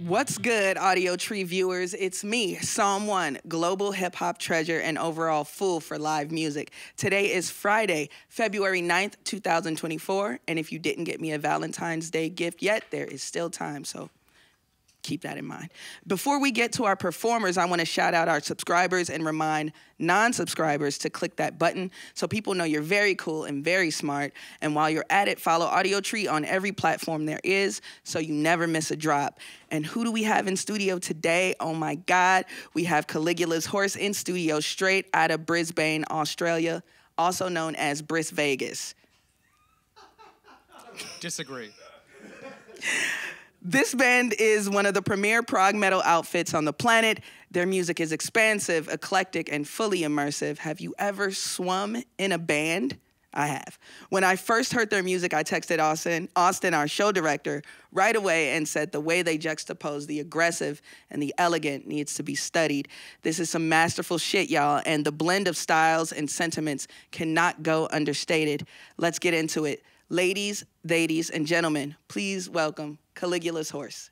What's good, Audiotree viewers? It's me, Psalm 1, global hip-hop treasure and overall fool for live music. Today is Friday, February 9th, 2024, and if you didn't get me a Valentine's Day gift yet, there is still time, so keep that in mind. Before we get to our performers, I want to shout out our subscribers and remind non-subscribers to click that button so people know you're very cool and very smart. And while you're at it, follow Audiotree on every platform there is so you never miss a drop. And who do we have in studio today? Oh my God, we have Caligula's horse in studio straight out of Brisbane, Australia, also known as Bris Vegas. Disagree. This band is one of the premier prog metal outfits on the planet. Their music is expansive, eclectic, and fully immersive. Have you ever swum in a band? I have. When I first heard their music, I texted Austin, our show director, right away and said the way they juxtapose the aggressive and the elegant needs to be studied. This is some masterful shit, y'all, and the blend of styles and sentiments cannot go understated. Let's get into it. Ladies, and gentlemen, please welcome Caligula's horse.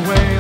Wait!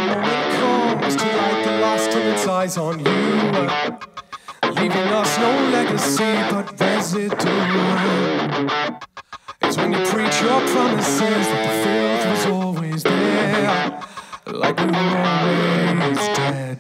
moment comes to light the last of its eyes on you, leaving us no legacy but residue. It's when you preach your promises that the filth was always there, like we were always dead.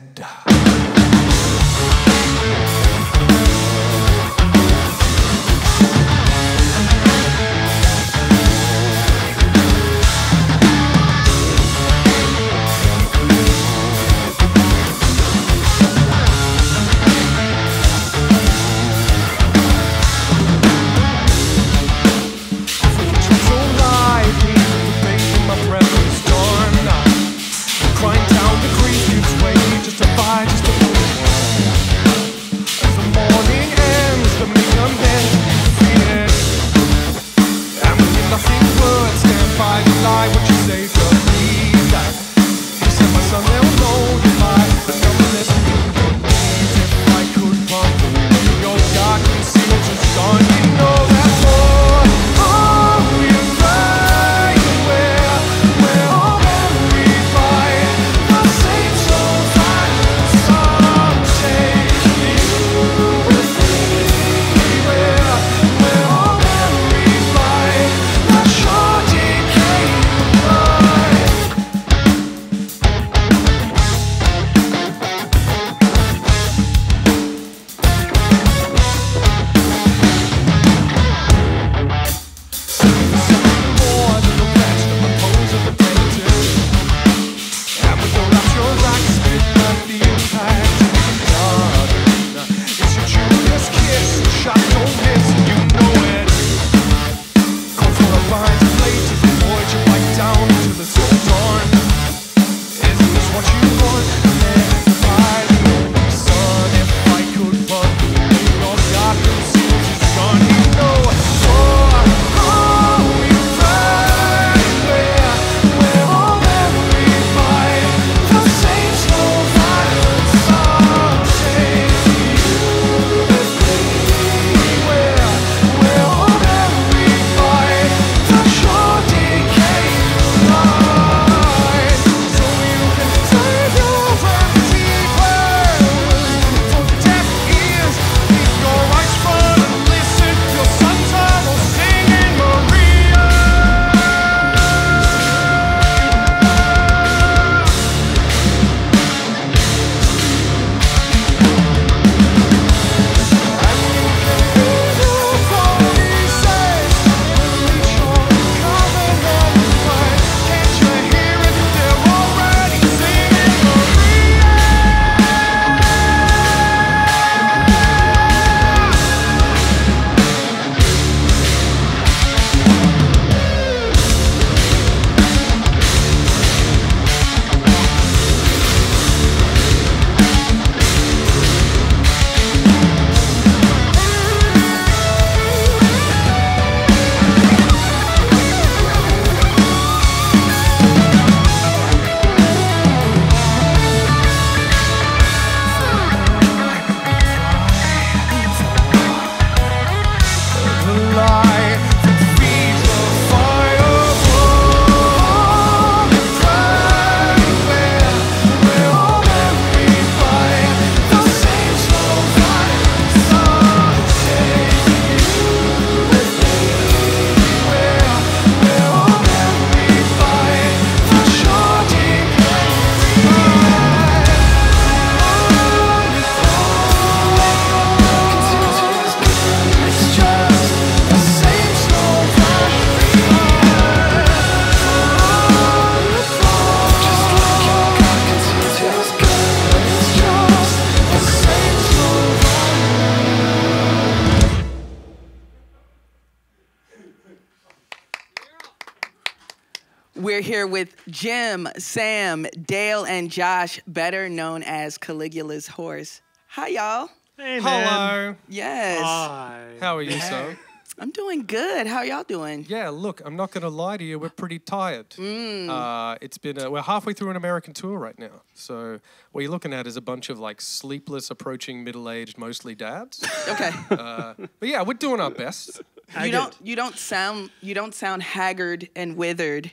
We're here with Jim, Sam, Dale, and Josh, better known as Caligula's horse. Hi, y'all. Hey, man. Hello. Yes. Hi. How are you, sir? I'm doing good. How y'all doing? Yeah, look, I'm not going to lie to you. We're pretty tired. It's been we're halfway through an American tour right now. So what you're looking at is a bunch of like sleepless, approaching middle-aged, mostly dads. Okay. But yeah, we're doing our best. You don't sound haggard and withered.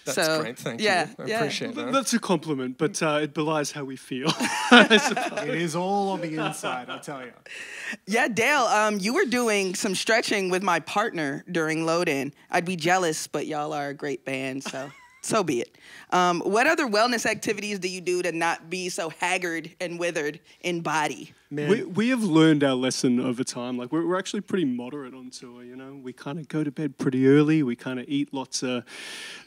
That's great, thank you. I appreciate that. That's a compliment, but it belies how we feel. I suppose. It is all on the inside, I tell you. Yeah, Dale, you were doing some stretching with my partner during load-in. I'd be jealous, but y'all are a great band, so be it. What other wellness activities do you do to not be so haggard and withered in body? We have learned our lesson over time. Like we're actually pretty moderate on tour, you know. We kind of go to bed pretty early. We kind of eat lots of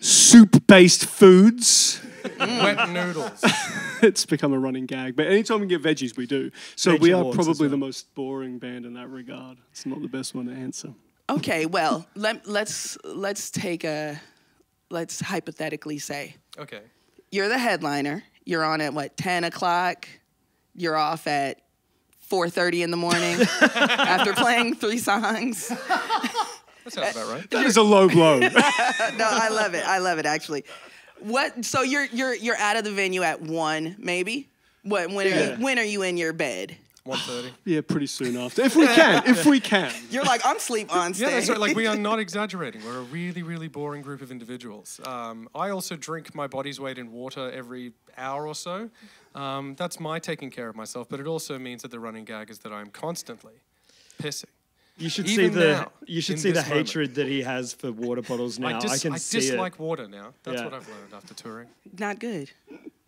soup-based foods. Wet noodles. It's become a running gag. But anytime we get veggies, we do. So we are probably the most boring band in that regard. It's not the best one to answer. Okay, well, let's hypothetically say. Okay. You're the headliner. You're on at, 10 o'clock? You're off at 4:30 in the morning after playing 3 songs. That sounds about right. That is a low blow. No, I love it. I love it, actually. So you're out of the venue at 1, maybe? When are you in your bed? 1:30. Yeah, pretty soon after. If we can. You're like, I'm asleep on stage. Yeah, that's right. Like, we are not exaggerating. We're a really, really boring group of individuals. I also drink my body's weight in water every hour or so. That's my taking care of myself, but it also means that the running gag is that I'm constantly pissing. You should see the hatred that he has for water bottles now. I dislike water now. That's what I've learned after touring. Not good.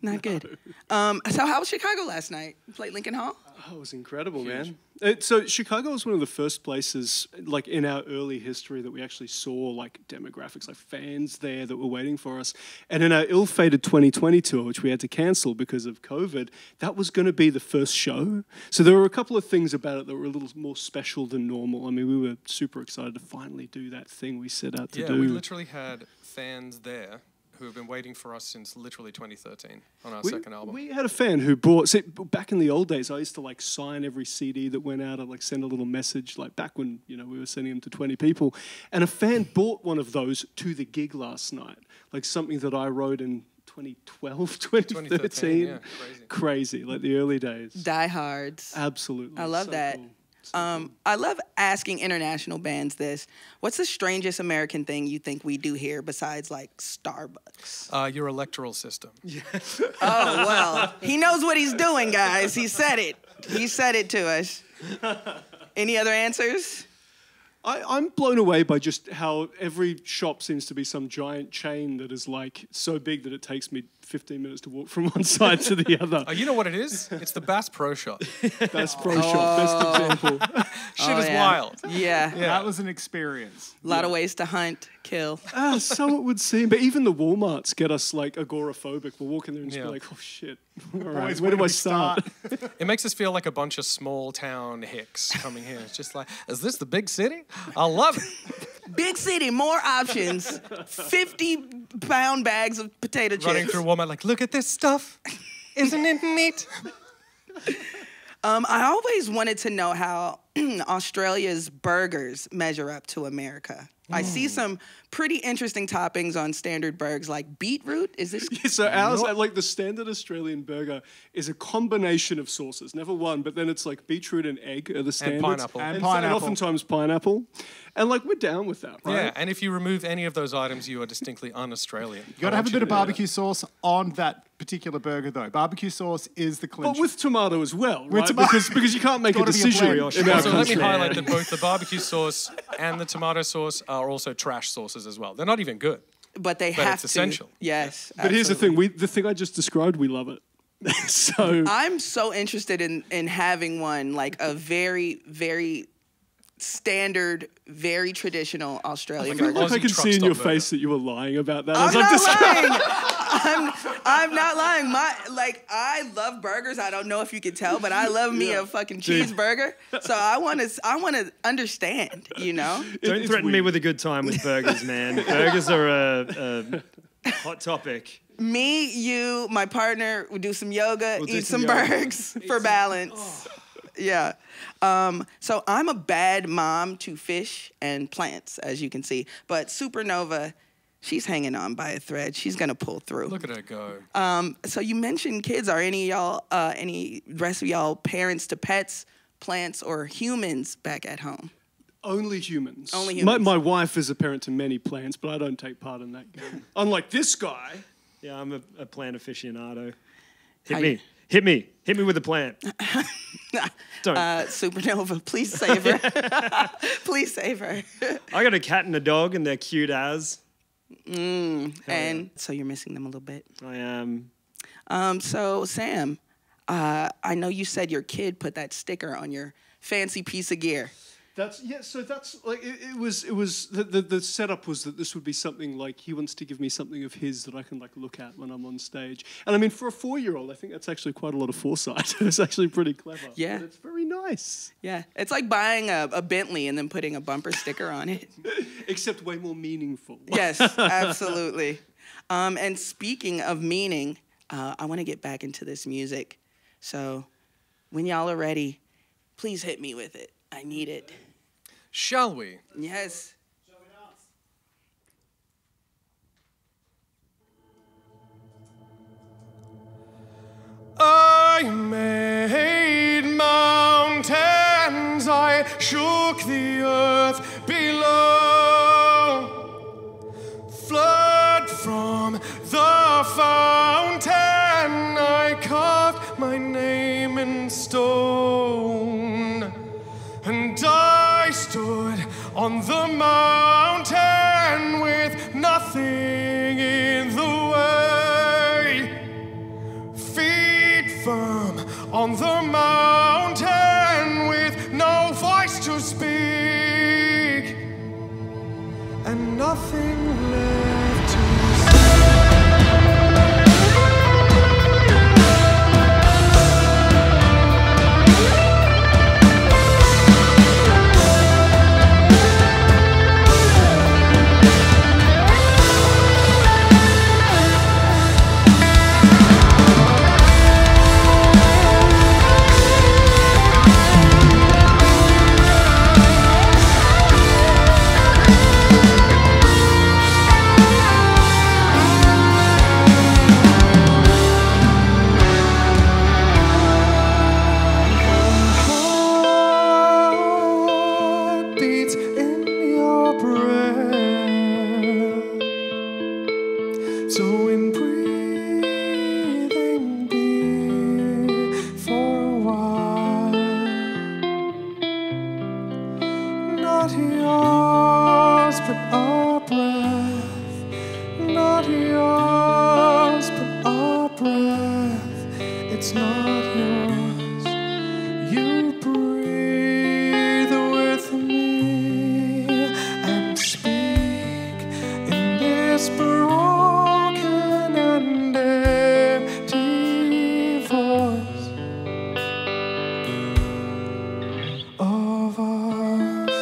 Not good. So how was Chicago last night? You played Lincoln Hall? Oh, it was incredible, man. So Chicago was one of the first places, like in our early history, that we actually saw like demographics, like fans there that were waiting for us. And in our ill-fated 2020 tour, which we had to cancel because of COVID, that was going to be the first show. So there were a couple of things about it that were a little more special than normal. I mean, we were super excited to finally do that thing we set out to do. Yeah, we literally had fans there who have been waiting for us since literally 2013 on our second album. We had a fan who bought, back in the old days, I used to like sign every CD that went out. I'd like send a little message, like back when, you know, we were sending them to 20 people. And a fan bought one of those to the gig last night, like something that I wrote in 2012, 2013. Yeah, crazy, like the early days. Diehards. Absolutely. I love that. Cool. Cool. I love asking international bands this. What's the strangest American thing you think we do here besides like Starbucks? Your electoral system. Yeah. Oh, well, he knows what he's doing, guys. He said it. He said it to us. Any other answers? I'm blown away by just how every shop seems to be some giant chain that is like so big that it takes me 15 minutes to walk from one side to the other. Oh, you know what it is? It's the Bass Pro Shop. Bass Pro Shop, best example. Shit is wild. Yeah. That was an experience. A lot of ways to hunt, kill. So it would seem. But even the Walmarts get us like agoraphobic. We'll walk in there and just be like, oh shit. All right, where do I start? It makes us feel like a bunch of small town hicks coming here. It's just like, is this the big city? I love it. Big city, more options. 50-pound bags of potato chips. Running through Walmart like, look at this stuff. Isn't it neat? I always wanted to know how Australia's burgers measure up to America. I see some pretty interesting toppings on standard burgers, like beetroot. Is this? Yeah, so ours, like the standard Australian burger, is a combination of sauces. Never one, but then it's like beetroot and egg are the standards. And pineapple. And oftentimes pineapple. And like we're down with that, right? Yeah, and if you remove any of those items, you are distinctly un-Australian. You got to have a bit of barbecue sauce on that particular burger, though. Barbecue sauce is the clincher. But with tomato as well, right? Because you can't make a decision. So let me highlight that both the barbecue sauce and the tomato sauce are also trash sauces as well. They're not even good. But they have it's essential. Yes. But here's the thing. The thing I just described, we love it. So I'm so interested in having one, like a very, very standard, very traditional Australian burger. I can see in your face that you were lying about that. I'm not lying. I'm not lying. I love burgers. I don't know if you could tell, but I love me a fucking cheeseburger. So I want to understand, you know? Don't threaten me with a good time with burgers, man. Burgers are a hot topic. Me, you, my partner, we do some yoga, eat some burgers for balance. Yeah. So I'm a bad mom to fish and plants, as you can see. But Supernova, she's hanging on by a thread. She's gonna pull through. Look at her go. So you mentioned kids. Are any rest of y'all parents to pets, plants, or humans back at home? Only humans. Only humans. My wife is a parent to many plants, but I don't take part in that game. Unlike this guy. Yeah, I'm a plant aficionado. How Hit me with a plant. Don't. Supernova, please save her. Please save her. I got a cat and a dog, and they're cute as. And so you're missing them a little bit. I am. So Sam, I know you said your kid put that sticker on your fancy piece of gear. So that's like it was the setup was that this would be something like he wants to give me something of his that I can like look at when I'm on stage. And I mean, for a 4-year-old, I think that's actually quite a lot of foresight. It's actually pretty clever. Yeah. But it's very nice. Yeah, it's like buying a Bentley and then putting a bumper sticker on it. Except way more meaningful. Yes, absolutely. And speaking of meaning, I want to get back into this music. So when y'all are ready, please hit me with it. I need it. Shall we? Yes. I made mountains, I shook the earth below. Flood from the fountain, I carved my name in stone. And I stood on the mountain with nothing in the way. Feet firm on the mountain with no voice to speak. And nothing left to beats in your breath. So in breathing deep for a while, not yours but our breath, not yours but our breath. It's not yours. You breathe with me and speak in this broken and empty voice of us.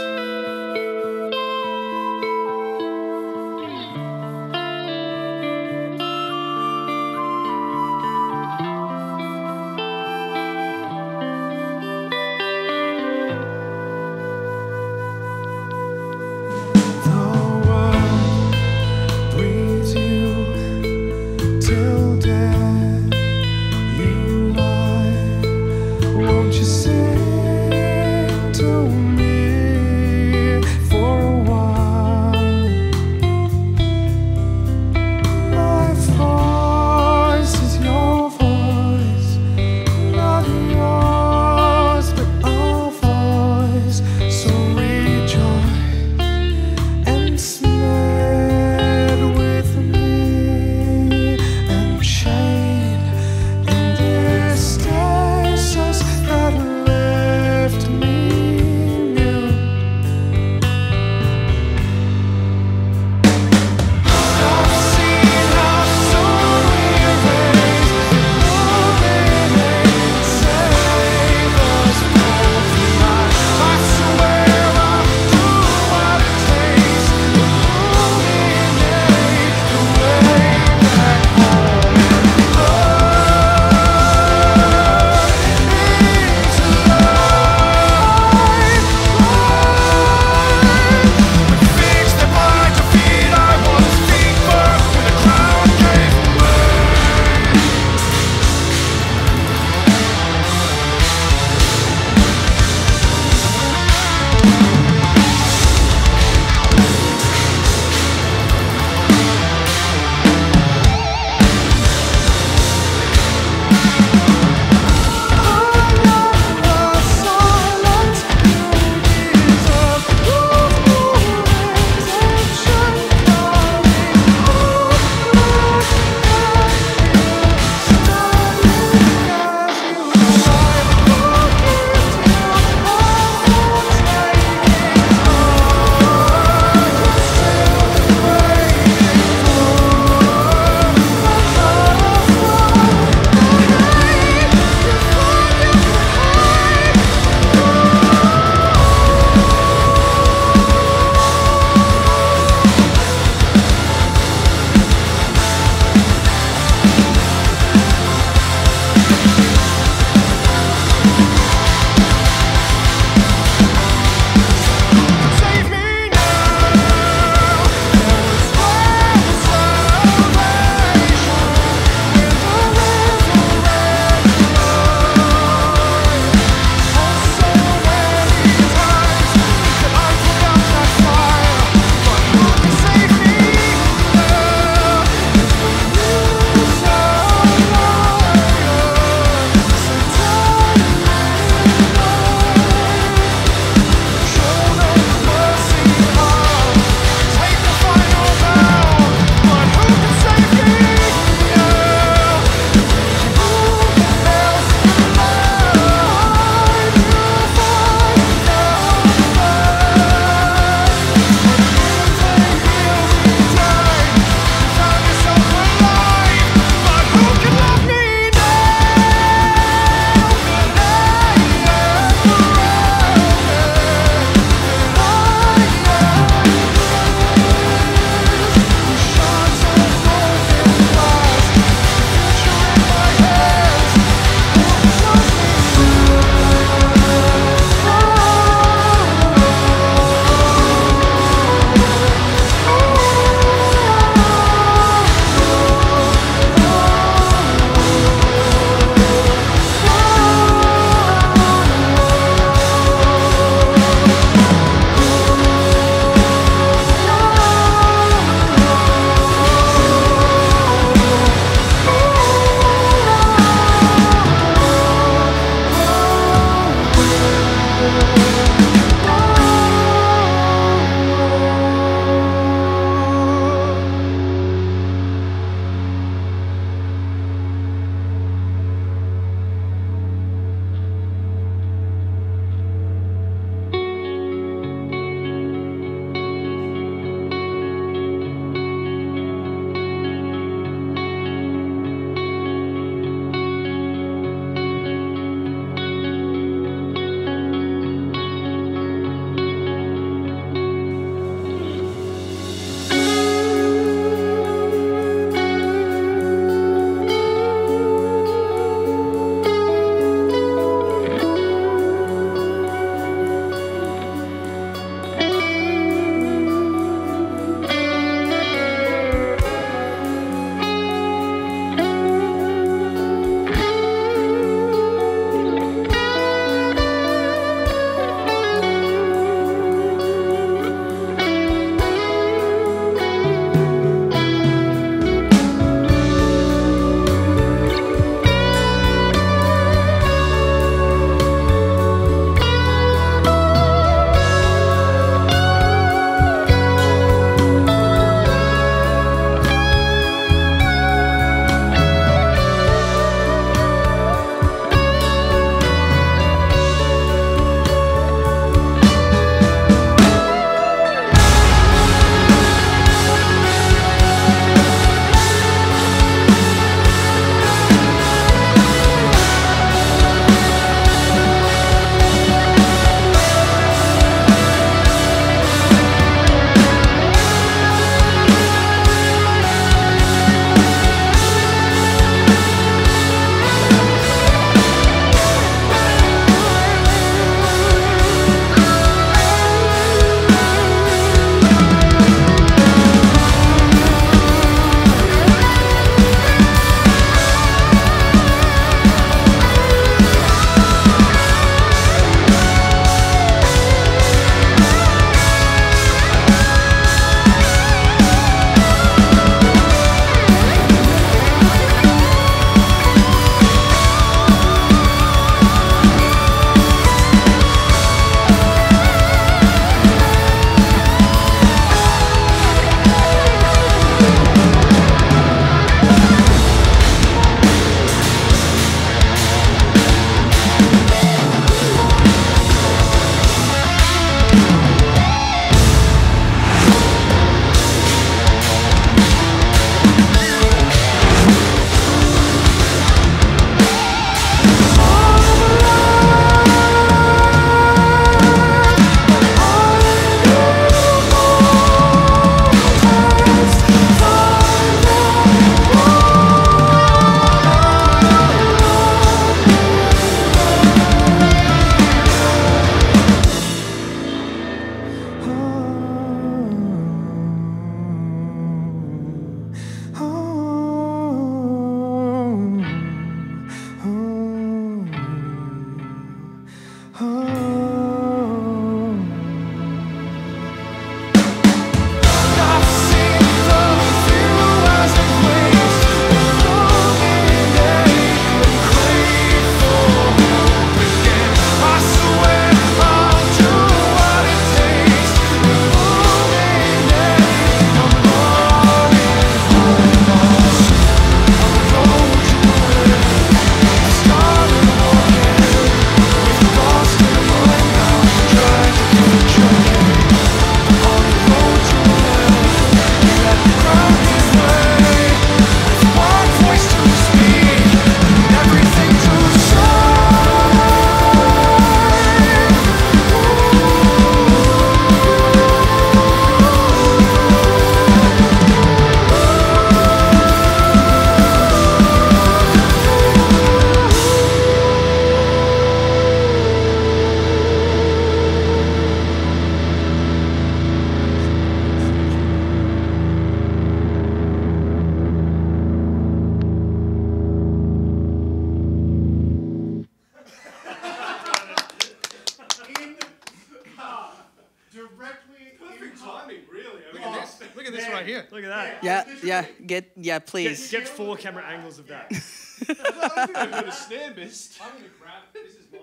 here. Look at that. Yeah, please. Get 4 camera angles of that. I think I've heard a snare mist. I'm gonna grab it. This is mine.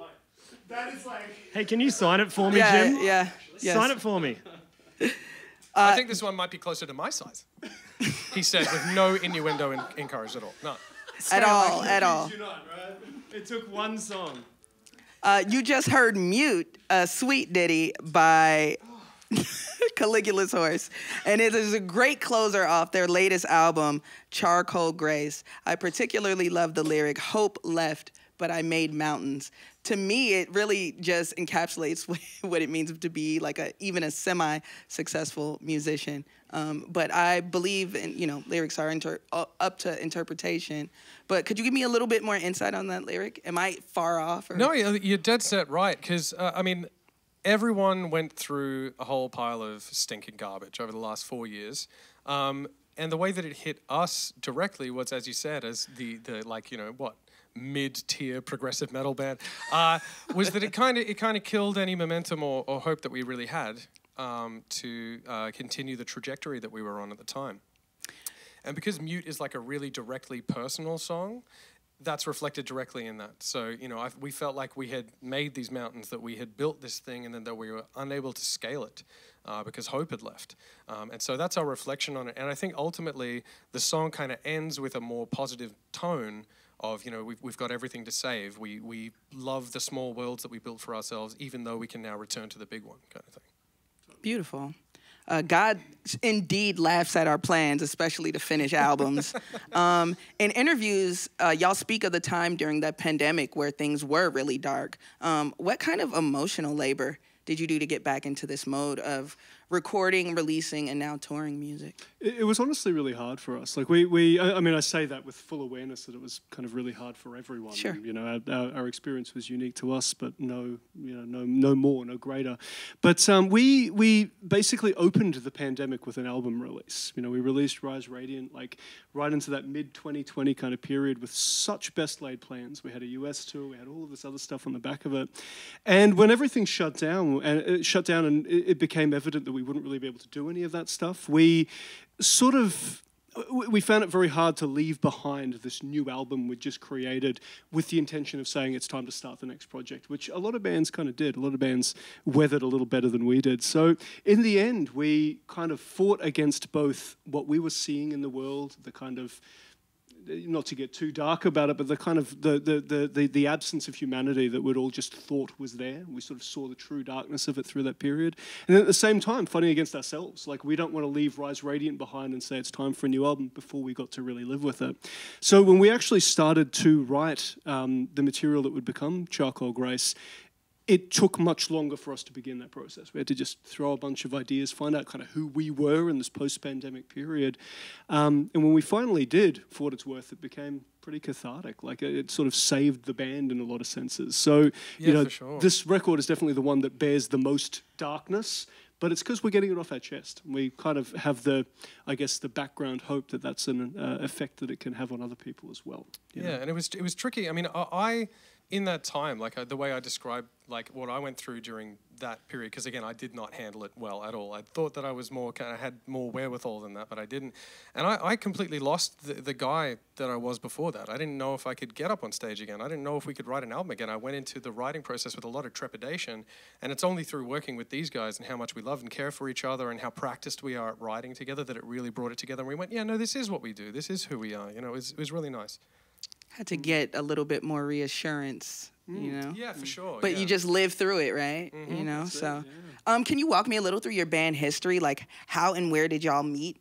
That is like. Hey, can you sign it for me, Jim? Yeah. Yes. Sign it for me. I think this one might be closer to my size. He said with no innuendo encouraged at all. No. At all. You're not, right? It took one song. You just heard Mute, a sweet ditty by Caligula's Horse. And it is a great closer off their latest album, Charcoal Grace. I particularly love the lyric, "Hope left, but I made mountains." To me, it really just encapsulates what it means to be like even a semi-successful musician. But I believe in, lyrics are up to interpretation. But could you give me a little bit more insight on that lyric? Am I far off? Or? No, you're dead set right. Because, everyone went through a whole pile of stinking garbage over the last 4 years. And the way that it hit us directly was, as you said, as the mid-tier progressive metal band, was that it kind of killed any momentum or hope that we really had to continue the trajectory that we were on at the time. And because Mute is like a really directly personal song, that's reflected directly in that. So, we felt like we had made these mountains, that we had built this thing, and then that we were unable to scale it because hope had left. And so that's our reflection on it. And I think ultimately the song kind of ends with a more positive tone of, we've got everything to save. We love the small worlds that we built for ourselves, even though we can now return to the big one, kind of thing. Beautiful. God indeed laughs at our plans, especially to finish albums. In interviews, y'all speak of the time during that pandemic where things were really dark. What kind of emotional labor did you do to get back into this mode of recording, releasing, and now touring music? It was honestly really hard for us. Like I say that with full awareness that it was kind of really hard for everyone. Sure. And, our experience was unique to us, but no more, no greater. But we basically opened the pandemic with an album release. We released Rise Radiant like right into that mid-2020 kind of period with such best laid plans. We had a US tour, we had all of this other stuff on the back of it. And when everything shut down and it became evident that we wouldn't really be able to do any of that stuff, we found it very hard to leave behind this new album we just created with the intention of saying it's time to start the next project, which a lot of bands kind of did. A lot of bands weathered a little better than we did. So in the end, we kind of fought against both what we were seeing in the world, the kind of, not to get too dark about it, but the kind of the absence of humanity that we'd all just thought was there. We sort of saw the true darkness of it through that period. And then at the same time, fighting against ourselves. Like, we don't want to leave Rise Radiant behind and say it's time for a new album before we got to really live with it. So when we actually started to write the material that would become Charcoal Grace, it took much longer for us to begin that process. We had to just throw a bunch of ideas, find out kind of who we were in this post-pandemic period. And when we finally did, for what it's worth, it became pretty cathartic. Like, it sort of saved the band in a lot of senses. So, for sure. This record is definitely the one that bears the most darkness, but it's because we're getting it off our chest. We kind of have the background hope that that's an effect that it can have on other people as well. You know? And it was tricky. I mean, I in that time, like the way I described like what I went through during that period, because again, I did not handle it well at all. I thought that I was had more wherewithal than that, but I didn't. And I completely lost the guy that I was before that. I didn't know if I could get up on stage again. I didn't know if we could write an album again. I went into the writing process with a lot of trepidation, and it's only through working with these guys and how much we love and care for each other and how practiced we are at writing together that it really brought it together. And we went, yeah, no, this is what we do. This is who we are. It was really nice. Had to get a little bit more reassurance, Yeah, for sure. But you just lived through it, right? Mm-hmm. So can you walk me a little through your band history? Like, how and where did y'all meet?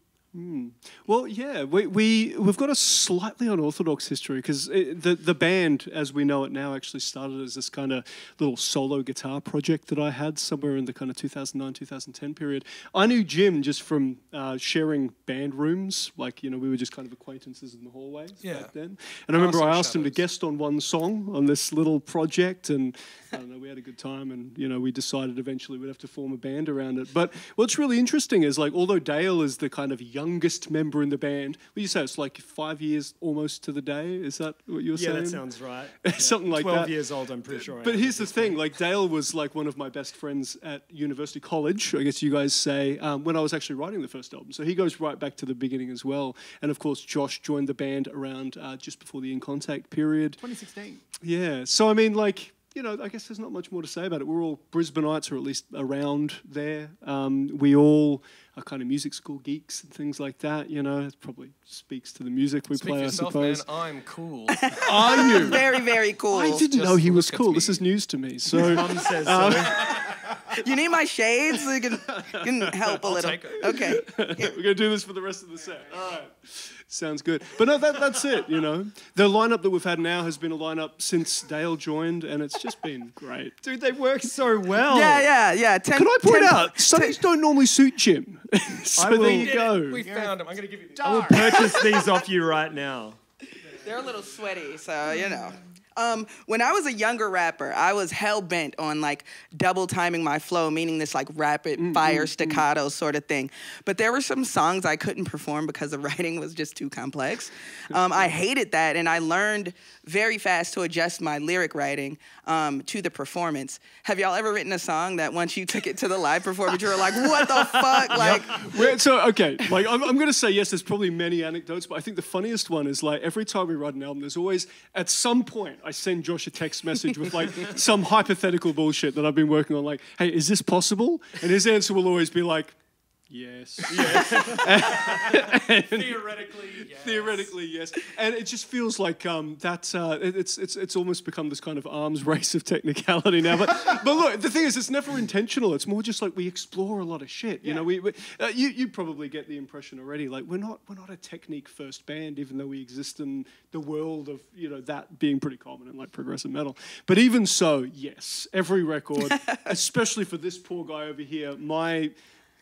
Well, yeah, we've got a slightly unorthodox history because the band, as we know it now, actually started as this kind of little solo guitar project that I had somewhere in the kind of 2009, 2010 period. I knew Jim just from sharing band rooms, like, we were just kind of acquaintances in the hallways back then. And I remember I asked him to guest on one song on this little project, and I don't know, we had a good time, and we decided eventually we'd have to form a band around it. But what's really interesting is, like, although Dale is the kind of youngest member in the band, what you say, it's like 5 years almost to the day. Is that what you're saying? Yeah, that sounds right. Something like 12 that. years old, I'm pretty sure. But here's the thing, like, Dale was like one of my best friends at university college, I guess you guys say, when I was actually writing the first album. So he goes right back to the beginning as well. And of course, Josh joined the band around just before the In Contact period. 2016. Yeah. So I mean, like, I guess there's not much more to say about it. We're all Brisbaneites, or at least around there. We all are kind of music school geeks and things like that. It probably speaks to the music we Speak play, for yourself, I suppose. man. I'm cool. Are you? Very, very cool. I didn't Just know he was look at cool. me. This is news to me. So Mum says so. You need my shades? So you can help a little. take it. Okay. we're going to do this for the rest of the set. All right. Sounds good. But no, that's it, The lineup that we've had now has been a lineup since Dale joined, and it's just been great. Dude, they work so well. Yeah. Can I point out, Sundays don't normally suit Jim. So will- there you go. We found him. I'm going to give you. I will purchase these off you right now. They're a little sweaty, so. When I was a younger rapper, I was hell-bent on, like, double timing my flow, meaning this, like, rapid-fire staccato sort of thing. But there were some songs I couldn't perform because the writing was just too complex. I hated that, and I learned very fast to adjust my lyric writing to the performance. Have y'all ever written a song that once you took it to the live performance, you were like, what the fuck? Like, Okay, like, I'm going to say yes, there's probably many anecdotes, but I think the funniest one is, like, every time we write an album, there's always, at some point, I send Josh a text message with, like, some hypothetical bullshit that I've been working on, like, hey, is this possible? And his answer will always be like, yes. Theoretically, yes. Theoretically, yes. And it just feels like it's almost become this kind of arms race of technicality now. But look, the thing is, it's never intentional. It's more just like we explore a lot of shit. You probably get the impression already. Like we're not a technique first band, even though we exist in the world of that being pretty common in like progressive metal. But even so, yes, every record, especially for this poor guy over here, my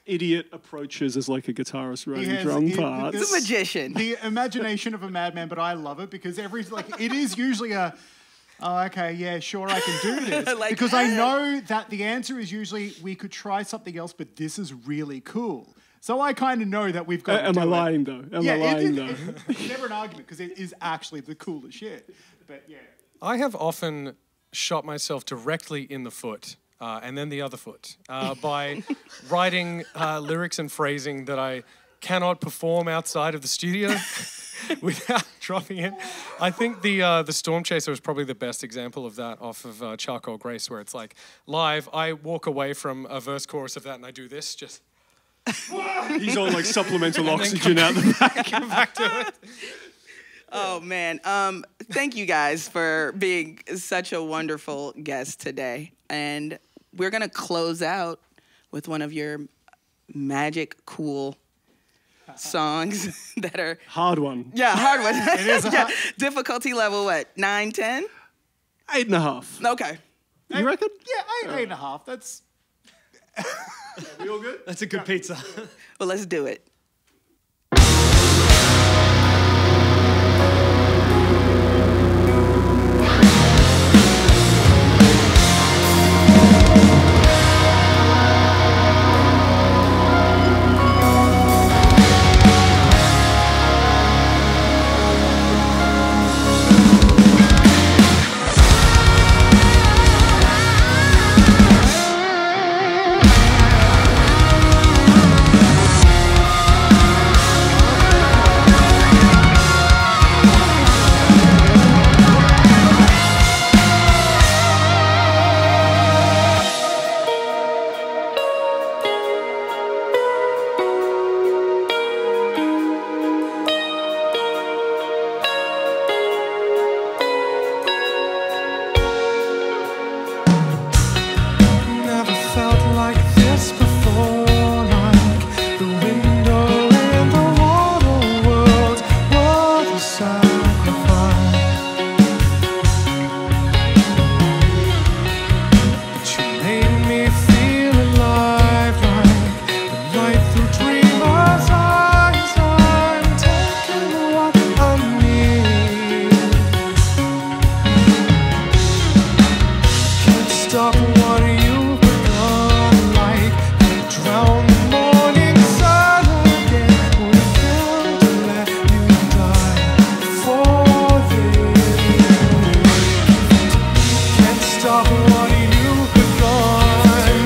idiot approaches as like a guitarist writing drum parts. He's a magician. The imagination of a madman, but I love it because it is usually a, oh, okay, yeah, sure, I can do this. Like, because I know that the answer is usually we could try something else, but this is really cool. So I kind of know that we've got. Am I lying though? It's never an argument because it is actually the coolest shit. But yeah, I have often shot myself directly in the foot. And then the other foot, by writing lyrics and phrasing that I cannot perform outside of the studio without dropping it. I think the Storm Chaser is probably the best example of that off of Charcoal Grace, where it's like, live, I walk away from a verse chorus of that and I do this, just... He's on like supplemental oxygen out the back. back to it. Oh, man. Thank you guys for being such a wonderful guest today. And we're going to close out with one of your magic cool songs that are... Hard one. Yeah, hard one. it is a hard... Difficulty level, what, 9, 10? 8.5. Okay. You reckon? Yeah, 8.5. That's... We all good? That's a good pizza. Well, let's do it. stop what you've begun. Like drown the morning sun again. We've come to let you die for this. Can't stop what you've begun.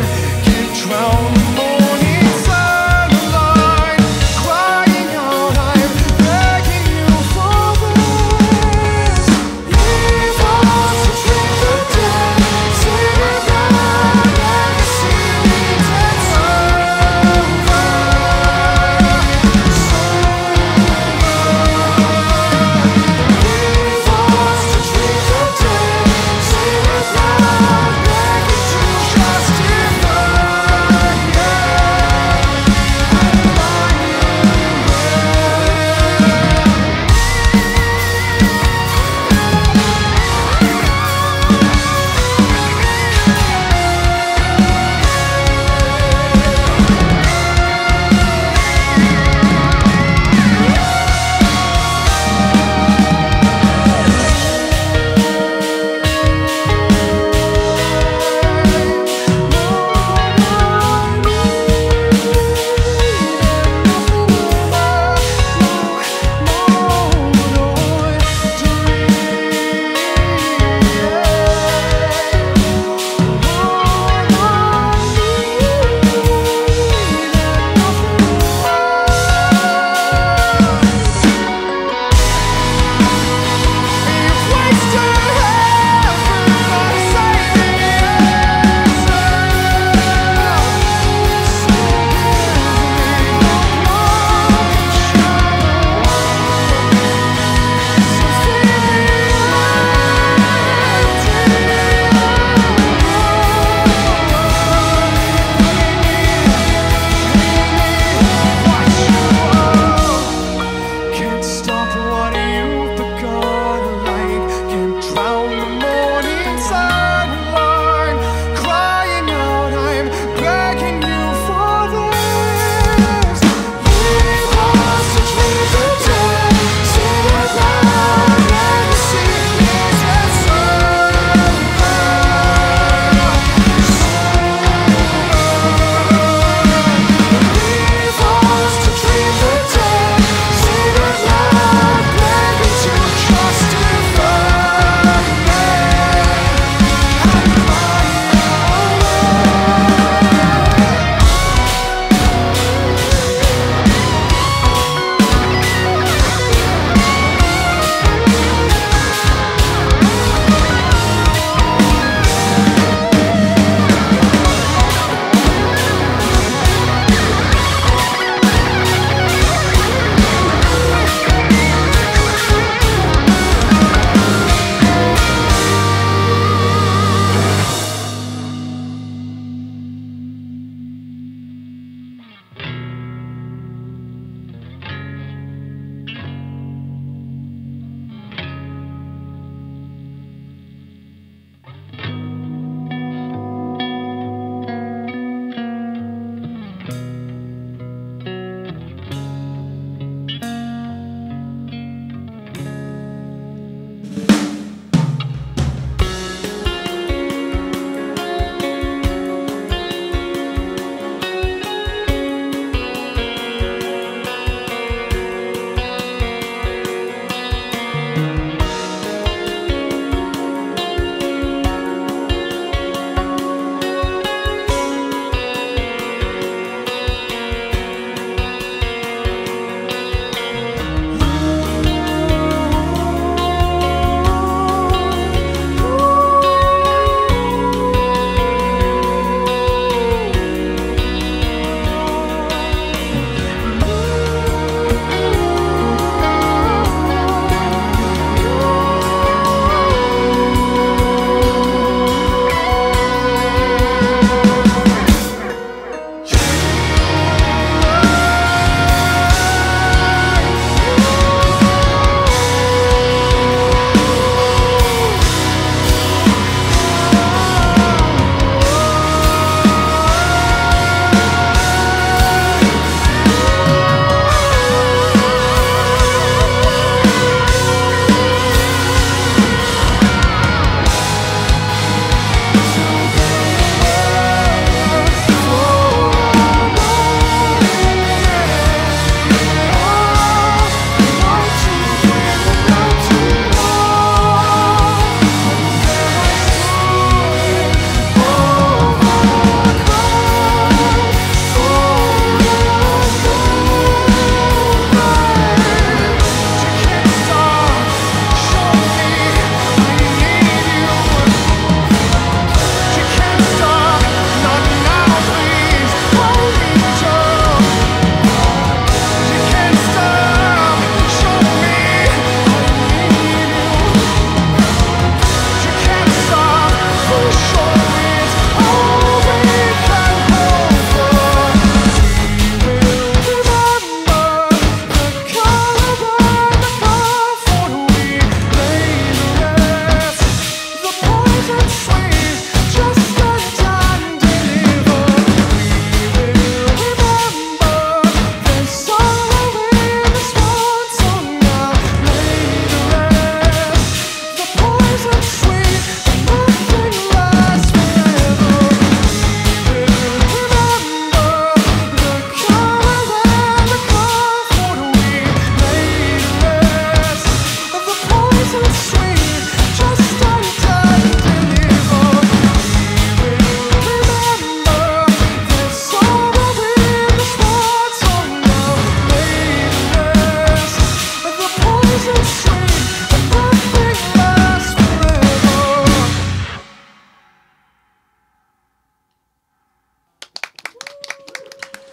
Can't drown the morning sunlight. Crying out, I'm begging you for this. Leave us to drink the dead. Sing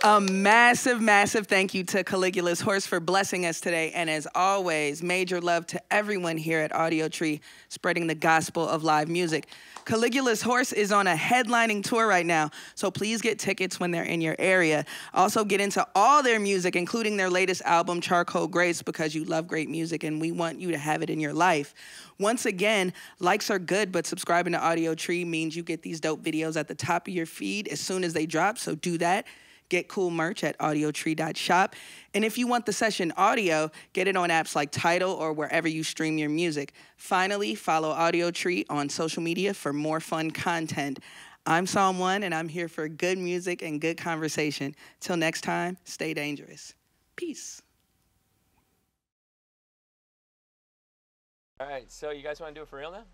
A massive, massive thank you to Caligula's Horse for blessing us today. And as always, major love to everyone here at Audiotree, spreading the gospel of live music. Caligula's Horse is on a headlining tour right now, so please get tickets when they're in your area. Also get into all their music, including their latest album, Charcoal Grace, because you love great music and we want you to have it in your life. Once again, likes are good, but subscribing to Audiotree means you get these dope videos at the top of your feed as soon as they drop, so do that. Get cool merch at audiotree.shop. And if you want the session audio, get it on apps like Tidal or wherever you stream your music. Finally, follow Audiotree on social media for more fun content. I'm Psalm 1, and I'm here for good music and good conversation. Till next time, stay dangerous. Peace. All right, so you guys want to do it for real now?